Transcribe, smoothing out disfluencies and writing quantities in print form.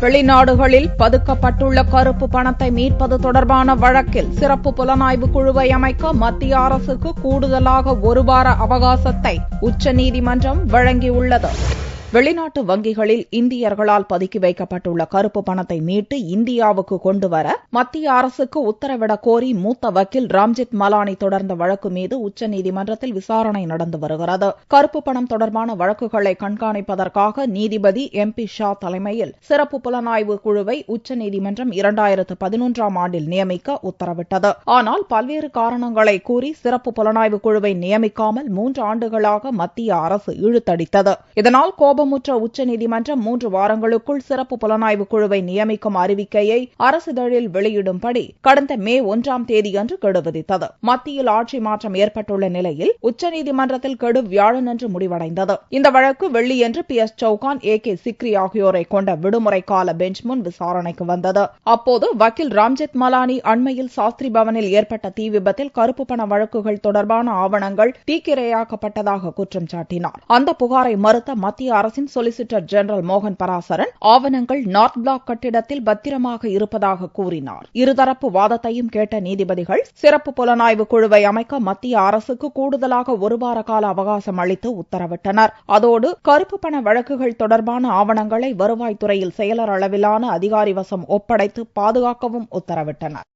வெளிநாடுகளில் பதுக்கப்பட்டுள்ள கருப்பு பணத்தை மீட்பது தொடர்பான வழக்கில் சிறப்பு புலனாய்வு குழுவை அமைக்க மத்திய அரசுக்கு கூடுதலாக ஒரு வார அவகாசத்தை உச்சநீதிமன்றம் வழங்கியுள்ளது. வெளிநாட்டு வங்கிகளில் இந்தியர்களால் பதுக்கி வைக்கப்பட்டுள்ள கருப்பு பணத்தை மீட்டு இந்தியாவுக்கு கொண்டுவர மத்திய அரசுக்கு உத்தரவிடக் கோரி மூத்த வக்கீல் ராம்ஜெத் மலானி தொடர்ந்த வழக்கு மீது உச்சநீதிமன்றத்தில் விசாரணை நடந்து வருகிறது. கருப்பு பணம் தொடர்பான வழக்குகளை கண்காணிப்பதற்காக நீதிபதி MP ஷா தலைமையில் சிறப்பு புலனாய்வு குழுவை உச்சநீதிமன்றம் 2011ஆம் ஆண்டில் நியமிக்க உத்தரவிட்டது. ஆனால் பல்வேறு காரணங்களை கூறி சிறப்பு புலனாய்வு குழுவை நியமிக்காமல் 3 ஆண்டுகளாக மத்திய அரசு இழுத்தடித்தது. இதனால் கோபமுற்ற உச்சநீதிமன்றம் 3 வாரங்களுக்குள் சிறப்பு புலனாய்வு குழுவை நியமிக்கும் அறிவிக்கையை அரசிதழில் வெளியிடும்படி கடந்த மே 1ஆம் தேதியன்று கெடு விதித்தது. மத்தியில் ஆட்சி மாற்றம் ஏற்பட்டுள்ள நிலையில் உச்சநீதிமன்றத்தில் கெடு வியாழனன்று முடிவடைந்தது. இந்த வழக்கு வெள்ளியன்று PS சௌகான், AK சிக்ரி ஆகியோரை கொண்ட விடுமுறை கால பெஞ்ச் முன் விசாரணைக்கு வந்தது. அப்போது வக்கீல் ராம்ஜெத் மலானி அண்மையில் சாஸ்திரி பவனில் ஏற்பட்ட தீ விபத்தில் கருப்பு பண வழக்குகள் தொடர்பான ஆவணங்கள் தீக்கிரையாக்கப்பட்டதாக குற்றம் சாட்டினார். அந்த புகாரை மறுத்த மத்திய அரசின் சொலிசிட்டர் ஜெனரல் மோகன் பராசரன் ஆவணங்கள் நார்த் பிளாக் கட்டிடத்தில் பத்திரமாக இருப்பதாக கூறினார். இருதரப்பு வாதத்தையும் கேட்ட நீதிபதிகள் சிறப்பு புலனாய்வு குழுவை அமைக்க மத்திய அரசுக்கு கூடுதலாக ஒரு வார கால அவகாசம் அளித்து உத்தரவிட்டனர். அதோடு கருப்பு பண வழக்குகள் தொடர்பான ஆவணங்களை வருவாய்த்துறையில் செயலர் அளவிலான அதிகாரி வசம் ஒப்படைத்து பாதுகாக்கவும் உத்தரவிட்டனர்.